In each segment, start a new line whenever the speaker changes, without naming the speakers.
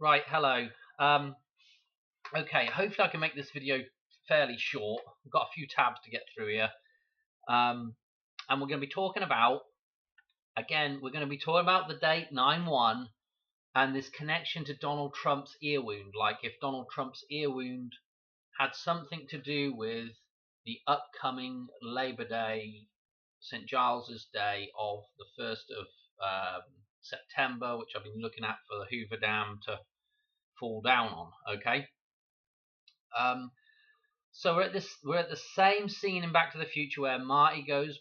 Right, hello. Okay, hopefully I can make this video fairly short. We've got a few tabs to get through here. And we're going to be talking about, we're going to be talking about the date 9/1 and this connection to Donald Trump's ear wound. Like if Donald Trump's ear wound had something to do with the upcoming Labor Day, St. Giles's Day of the 1st of September, which I've been looking at for the Hoover Dam to fall down on. Okay. So we're at the same scene in Back to the Future where Marty goes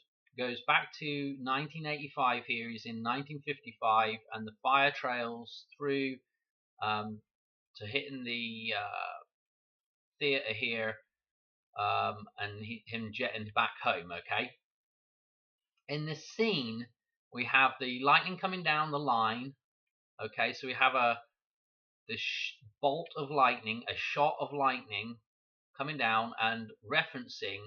back to 1985 here. He's in 1955, and the fire trails through to hitting the theater here, and him jetting back home. Okay. In this scene, we have the lightning coming down the line. Okay, so we have this bolt of lightning, a shot of lightning coming down and referencing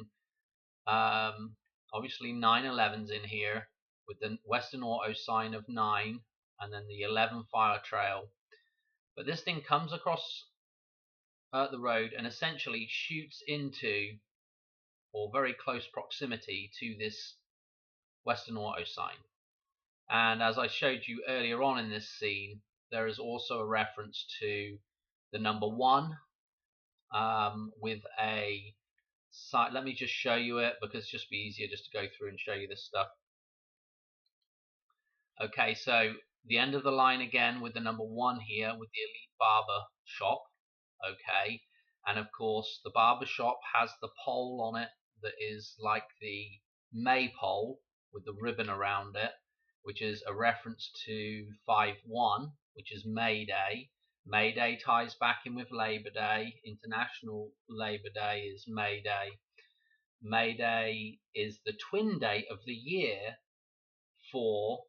obviously 9/11's in here with the Western Auto sign of 9 and then the 11 fire trail. But this thing comes across the road and essentially shoots into, or very close proximity to, this Western Auto sign. And as I showed you earlier on in this scene, there is also a reference to the number 1 with a site. Let me just show you it because it's just be easier just to go through and show you this stuff. Okay, so the end of the line again with the number 1 here with the Elite Barber Shop. Okay, and of course the barber shop has the pole on it that is like the maypole with the ribbon around it, which is a reference to 5/1, which is May Day. May Day ties back in with Labor Day. International Labor Day is May Day. May Day is the twin date of the year for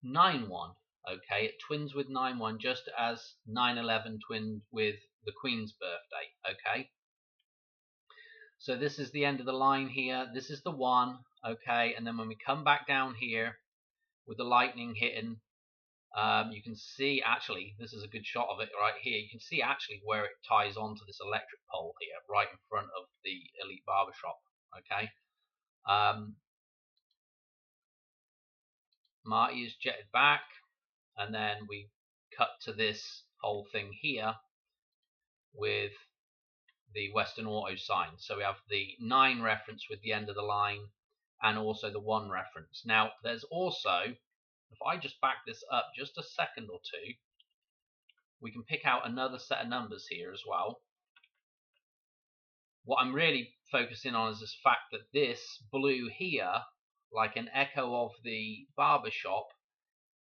9/1. Okay, it twins with 9/1 just as 9/11 twinned with the Queen's birthday. Okay, so this is the end of the line here. This is the 1. Okay, and then when we come back down here with the lightning hitting, you can see, actually, this is a good shot of it right here. You can see actually where it ties onto this electric pole here, right in front of the Elite Barbershop. Okay. Marty is jetted back, and then we cut to this whole thing here with the Western Auto sign. So we have the 9 reference with the end of the line, and also the 1 reference. Now, there's also, if I just back this up just a second or two, we can pick out another set of numbers here as well. What I'm really focusing on is this fact that this blue here, like an echo of the barbershop,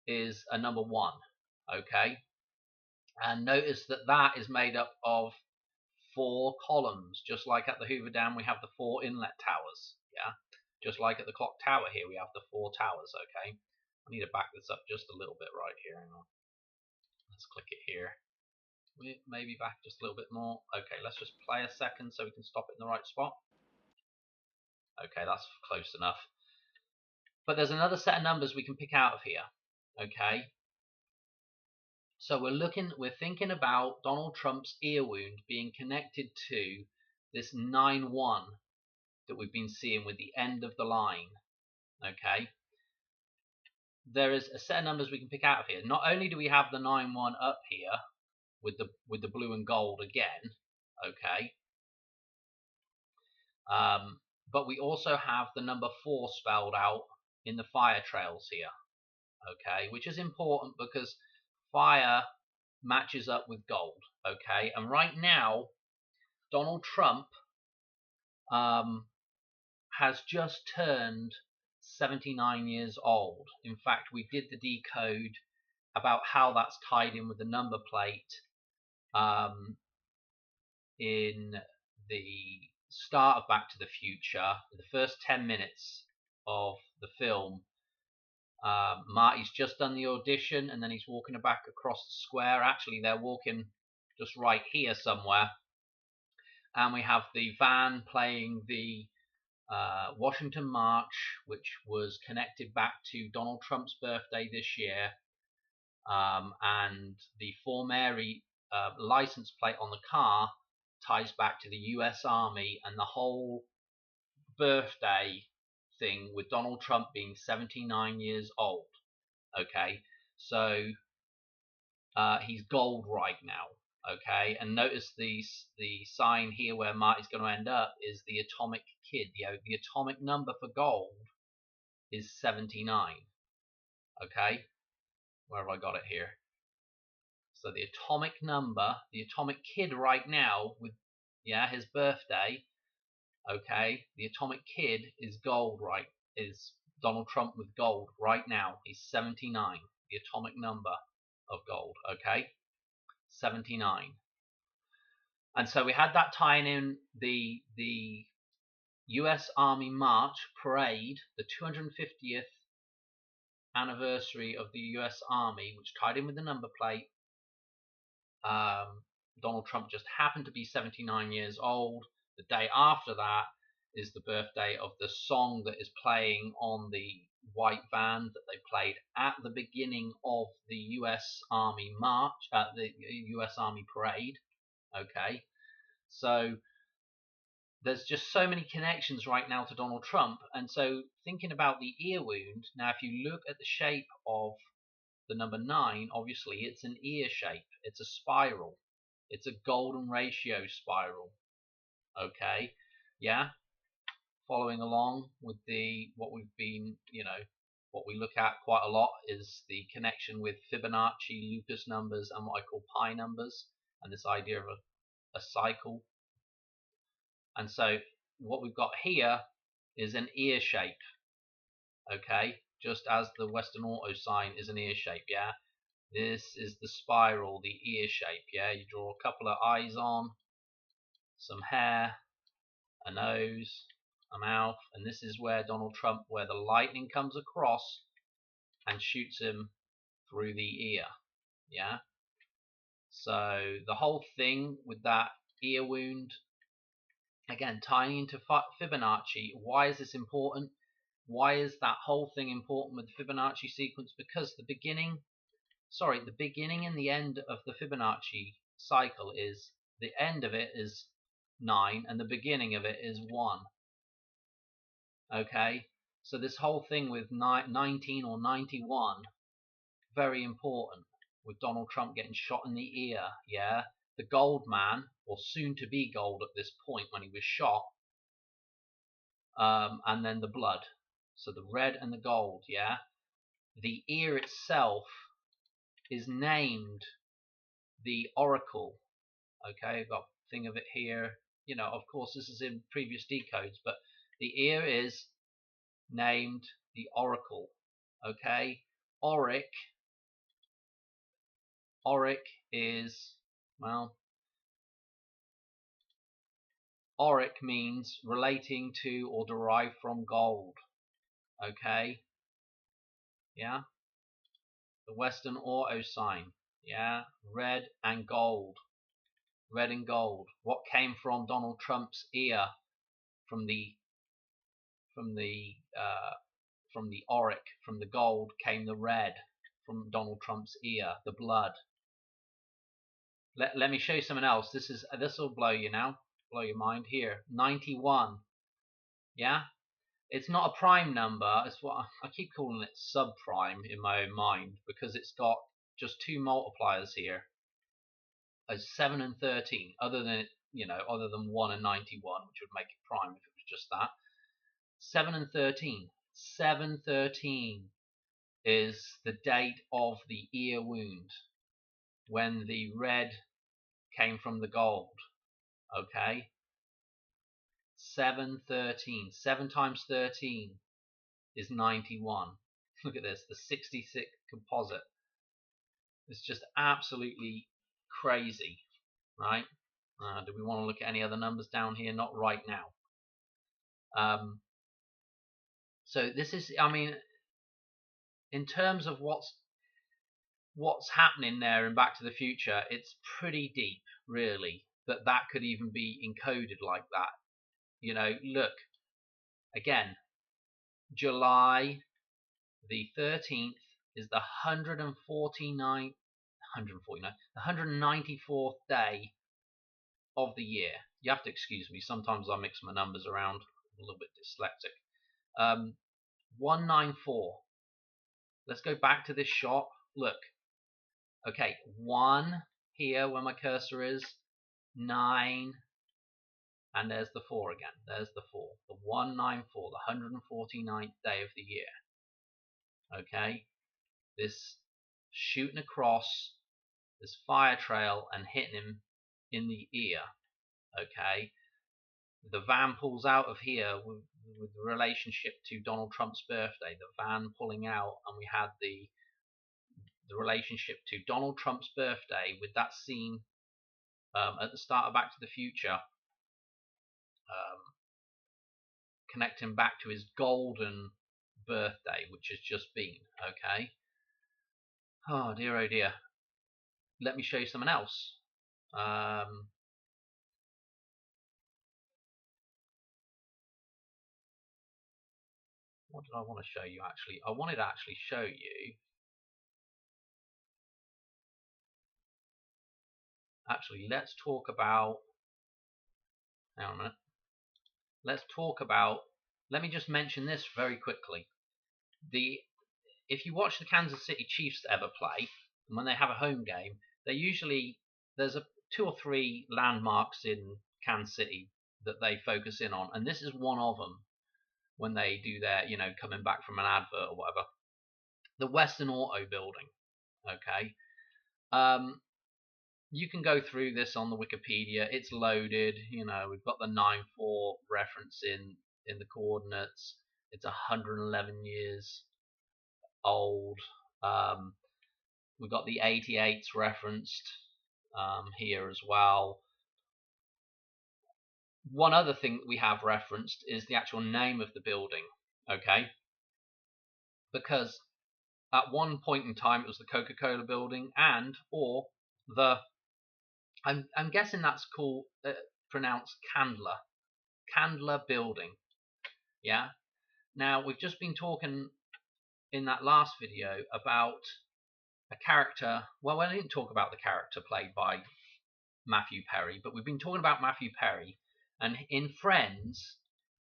is a number 1. Okay, and notice that that is made up of 4 columns, just like at the Hoover Dam we have the 4 inlet towers. Yeah, just like at the clock tower here we have the 4 towers. Okay, I need to back this up just a little bit right here. Hang on. Let's click it here. Maybe back just a little bit more. Okay, let's just play a second so we can stop it in the right spot. Okay, that's close enough. But there's another set of numbers we can pick out of here. Okay, so we're thinking about Donald Trump's ear wound being connected to this 9/1 that we've been seeing with the end of the line. Okay, there is a set of numbers we can pick out of here. Not only do we have the 9/1 up here with the blue and gold again, okay, but we also have the number 4 spelled out in the fire trails here. Okay, which is important because fire matches up with gold. Okay, and right now Donald Trump has just turned 79 years old. In fact, we did the decode about how that's tied in with the number plate in the start of Back to the Future. The first 10 minutes of the film, Marty's just done the audition and then he's walking back across the square. Actually, they're walking just right here somewhere, and we have the van playing the Washington March, which was connected back to Donald Trump's birthday this year. and the Fort Mary license plate on the car ties back to the US Army, and the whole birthday thing with Donald Trump being 79 years old. Okay, so he's gold right now. Okay, and notice the sign here where Marty's going to end up is the atomic kid. The atomic number for gold is 79. Okay, where have I got it here? So the atomic number, the atomic kid right now with his birthday. Okay, the atomic kid is gold, right? Is Donald Trump with gold right now? He's 79. The atomic number of gold. Okay, 79. And so we had that tying in the U.S. Army March Parade, the 250th anniversary of the U.S. Army, which tied in with the number plate. Donald Trump just happened to be 79 years old. The day after that is the birthday of the song that is playing on the white van that they played at the beginning of the U.S. Army March, the U.S. Army Parade. Okay, so there's just so many connections right now to Donald Trump. And so thinking about the ear wound, now if you look at the shape of the number 9, obviously it's an ear shape. It's a spiral. It's a golden ratio spiral. Okay, yeah, following along with what we've been, what we look at quite a lot is the connection with Fibonacci, Lucas numbers, and what I call pi numbers, and this idea of a cycle. And so what we've got here is an ear shape. Okay, just as the Western Auto sign is an ear shape. Yeah, this is the spiral, the ear shape. Yeah, you draw a couple of eyes on, some hair, a nose, a mouth, and this is where Donald Trump, where the lightning comes across and shoots him through the ear. Yeah, so the whole thing with that ear wound, again tying into Fibonacci. Why is this important? Why is that whole thing important with the Fibonacci sequence? Because the beginning and the end of the Fibonacci cycle is, the end of it is 9 and the beginning of it is 1. Okay, so this whole thing with 19 or 91, very important, with Donald Trump getting shot in the ear. Yeah, the gold man, or soon to be gold at this point when he was shot, and then the blood. So the red and the gold. Yeah, the ear itself is named the oracle. Okay, I've got a thing of it here. Of course this is in previous decodes, but the ear is named the oracle. Okay, auric is, well, auric means relating to or derived from gold. Okay, yeah, the Western Auto sign. Yeah, red and gold. Red and gold. What came from Donald Trump's ear, from the auric, from the gold came the red from Donald Trump's ear, the blood. Let me show you something else. This will blow your mind here. 91. Yeah, it's not a prime number. It's what I keep calling it subprime in my own mind, because it's got just two multipliers here, as 7 and 13. Other than 1 and 91, which would make it prime if it was just that. 7 and 13. 7/13 is the date of the ear wound, when the red came from the gold. Okay, 7/13. 7 times 13 is 91. Look at this, the 66 composite. It's just absolutely crazy, right? Do we want to look at any other numbers down here? Not right now. So this is, in terms of what's happening there in Back to the Future, it's pretty deep, really, that could even be encoded like that. Look, again, July the 13th, is the 194th day of the year. You have to excuse me, sometimes I mix my numbers around, I'm a little bit dyslexic. 194. Let's go back to this shot. Look. Okay, 1 here where my cursor is, 9, and there's the 4 again. There's the 4. The 194, the 149th day of the year. Okay, this shooting across this fire trail and hitting him in the ear. Okay, the van pulls out of here with relationship to Donald Trump's birthday. The van pulling out, and we had the relationship to Donald Trump's birthday with that scene at the start of Back to the Future, connecting back to his golden birthday, which has just been. Okay. Oh dear, oh dear. Let me show you something else. What did I want to show you actually? I wanted to actually show you. Actually, let's talk about. Hang on a minute. Let's talk about. Let me just mention this very quickly. If you watch the Kansas City Chiefs ever play, and when they have a home game, there's 2 or 3 landmarks in Kansas City that they focus in on, and this is one of them. When they do their, coming back from an advert or whatever, the Western Auto building. Okay, you can go through this on the Wikipedia. It's loaded. We've got the 9-4 reference in the coordinates. It's 111 years old. We've got the 88s referenced here as well. One other thing that we have referenced is the actual name of the building. Okay, because at one point in time it was the Coca-Cola building, or the I'm guessing that's called pronounced Candler building. Yeah. Now we've just been talking in that last video about a character. Well, I didn't talk about the character played by Matthew Perry, but we've been talking about Matthew Perry, and in Friends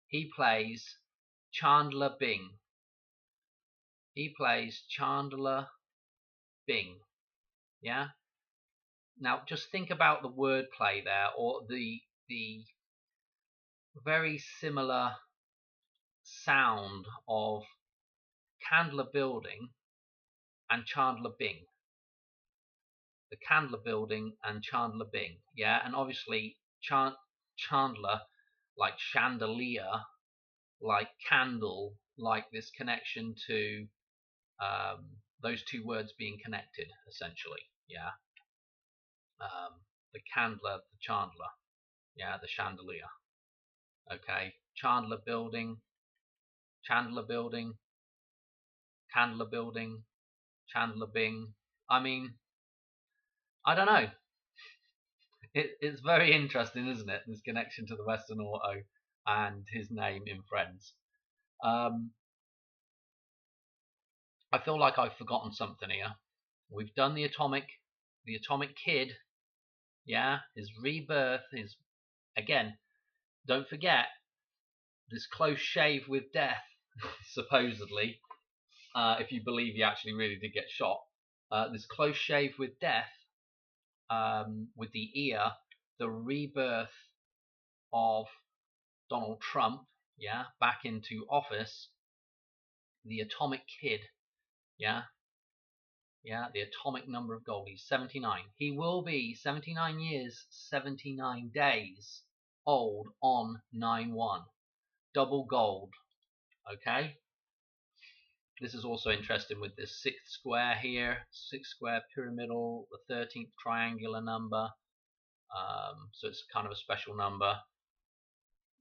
he plays Chandler Bing. He plays Chandler Bing. Yeah. Now just think about the wordplay there, or the very similar sound of Candler Building and Chandler Bing. The Candler Building and Chandler Bing. Yeah, and obviously Chandler, like chandelier, like candle, like this connection to those 2 words being connected, essentially. Yeah. The Candler, the Chandler. Yeah, the chandelier. Okay, Chandler Building, Chandler Building, Candler Building, Chandler Bing. I mean, I don't know. It's very interesting, isn't it? This connection to the Western Auto and his name in Friends. I feel like I've forgotten something here. We've done the atomic kid. Yeah, his rebirth, again, don't forget this close shave with death, supposedly, if you believe he actually really did get shot. This close shave with death, with the ear, the rebirth of Donald Trump, yeah, back into office, the atomic kid, yeah, the atomic number of gold. He's 79. He will be 79 years, 79 days old on 9/1. Double gold. Okay. This is also interesting with this 6th square here, 6th square pyramidal, the 13th triangular number. So it's kind of a special number.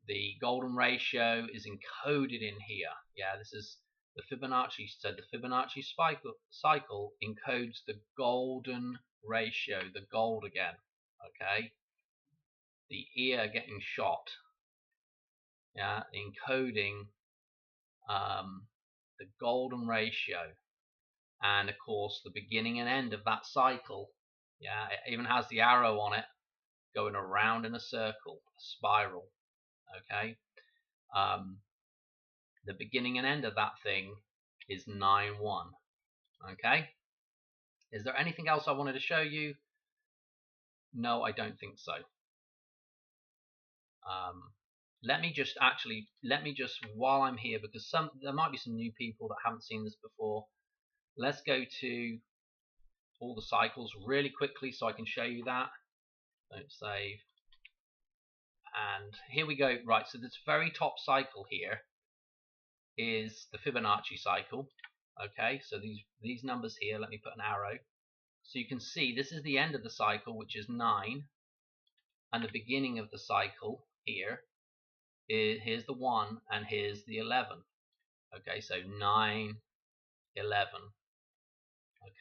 The golden ratio is encoded in here. Yeah, this is the Fibonacci. So the Fibonacci cycle encodes the golden ratio, the gold again. Okay, the ear getting shot. Yeah, encoding the golden ratio. and of course the beginning and end of that cycle. Yeah, it even has the arrow on it going around in a circle, a spiral. Okay, the beginning and end of that thing is 9-1. Okay, is there anything else I wanted to show you? No, I don't think so. Let me just while I'm here, because there might be some new people that haven't seen this before, let's go to all the cycles really quickly so I can show you that. Don't save. And here we go. Right, so this very top cycle here is the Fibonacci cycle. Okay, so these numbers here, let me put an arrow. So you can see this is the end of the cycle, which is 9, and the beginning of the cycle here is, here's the 1 and here's the 11. Okay, so 9, 11.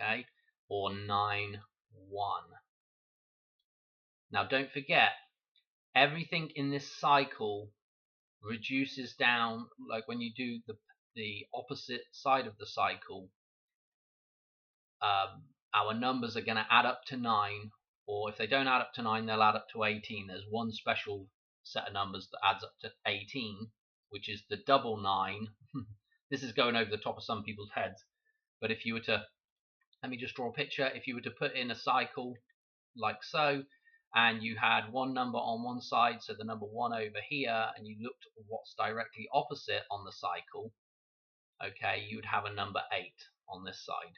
Okay, or 9, 1. Now don't forget, everything in this cycle reduces down, like when you do the opposite side of the cycle, our numbers are going to add up to 9, or if they don't add up to 9, they'll add up to 18. There's one special set of numbers that adds up to 18, which is the double 9. This is going over the top of some people's heads, but if you were to, let me just draw a picture, if you were to put in a cycle like so, and you had one number on one side, so the number 1 over here, and you looked at what's directly opposite on the cycle, okay, you'd have a number 8 on this side,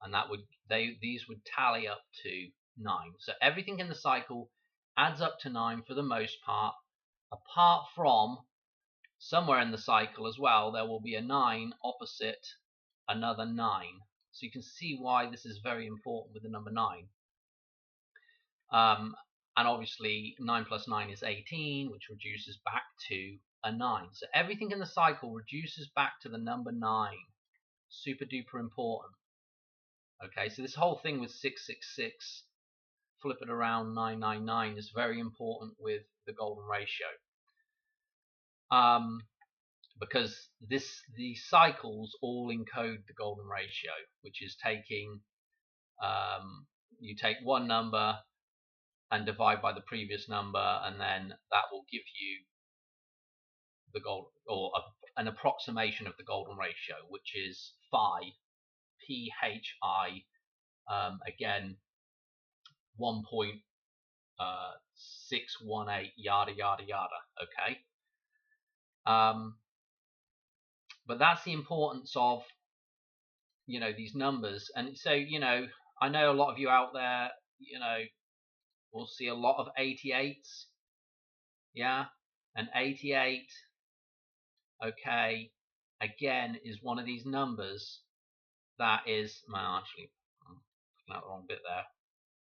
and that would these would tally up to 9. So everything in the cycle adds up to 9 for the most part, apart from somewhere in the cycle as well there will be a 9 opposite another 9. So you can see why this is very important with the number 9. And obviously 9 plus 9 is 18, which reduces back to a 9. So everything in the cycle reduces back to the number 9. Super duper important. Okay, so this whole thing with 666, flip it around 999 is very important with the golden ratio. Because the cycles all encode the golden ratio, which is taking, you take one number and divide by the previous number, and then that will give you the an approximation of the golden ratio, which is phi, PHI, again 1.618, yada yada yada. Okay, but that's the importance of these numbers. And so I know a lot of you out there will see a lot of 88s. Yeah, and 88, okay, again is one of these numbers that is, well, actually I'm looking at the wrong bit there.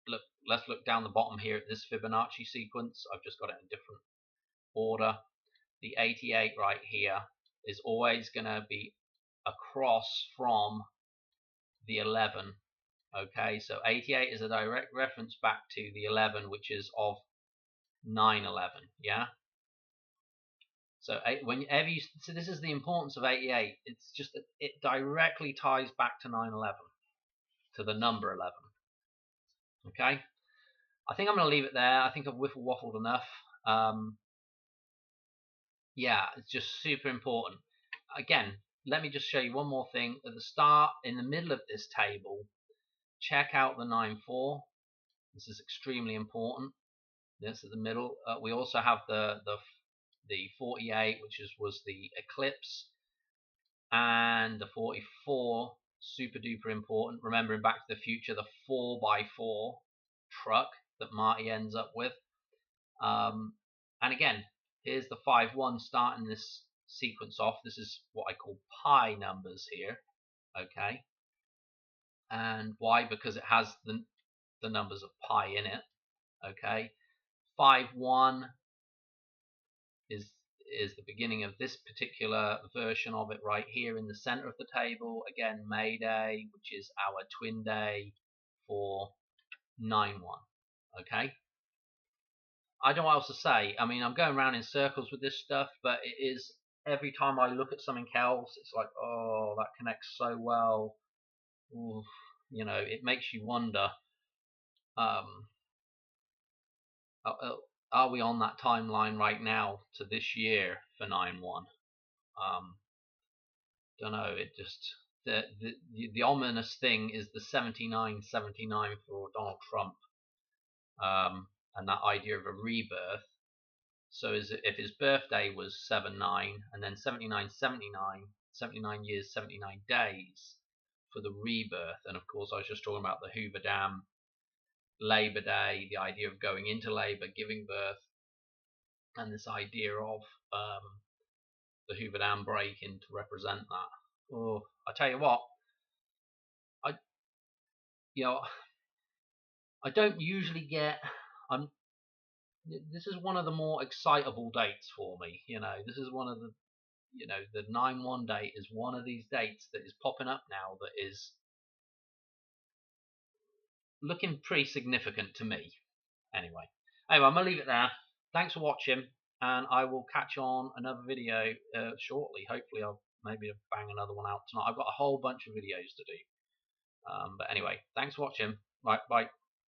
Look, let's look down the bottom here at this Fibonacci sequence. I've just got it in a different order. The 88 right here is always going to be across from the 11. Okay, so 88 is a direct reference back to the 11, which is of 9/11. Yeah. So whenever you, so this is the importance of 88. It's just that it directly ties back to 9/11, to the number 11. Okay, I think I'm going to leave it there. I think I've waffled enough. Yeah, it's just super important. Again, let me just show you one more thing. At the start, in the middle of this table, check out the 9-4. This is extremely important. This at the middle. We also have the 48, which was the eclipse, and the 44, super duper important. Remembering Back to the Future, the 4x4 truck that Marty ends up with. And again, here's the 5-1 starting this sequence off. This is what I call pi numbers here. Okay, and why? Because it has the numbers of pi in it. Okay, 5-1 is the beginning of this particular version of it right here in the center of the table. Again, May Day, which is our twin day for 9-1. Okay, I don't know what else to say. I mean, I'm going around in circles with this stuff, but it is, every time I look at something else, it's like, oh, that connects so well. oof, you know, it makes you wonder, um, are we on that timeline right now to this year for 9/1? Don't know. It just the ominous thing is the 79/79 for Donald Trump, and that idea of a rebirth. So if his birthday was 7/9 and then 79/79, 79 years, 79 days for the rebirth. And of course, I was just talking about the Hoover Dam, Labor Day, the idea of going into labor, giving birth, and this idea of the Hoover Dam break-in to represent that. Oh, I tell you what, I you know I don't usually get. I'm. This is one of the more excitable dates for me. You know, this is one of the. You know, the 9/1 date is one of these dates that is popping up now that is looking pretty significant to me. Anyway, I'm gonna leave it there. Thanks for watching, and I will catch you on another video shortly. Hopefully, I'll maybe bang another one out tonight. I've got a whole bunch of videos to do. But anyway, thanks for watching. Right, bye.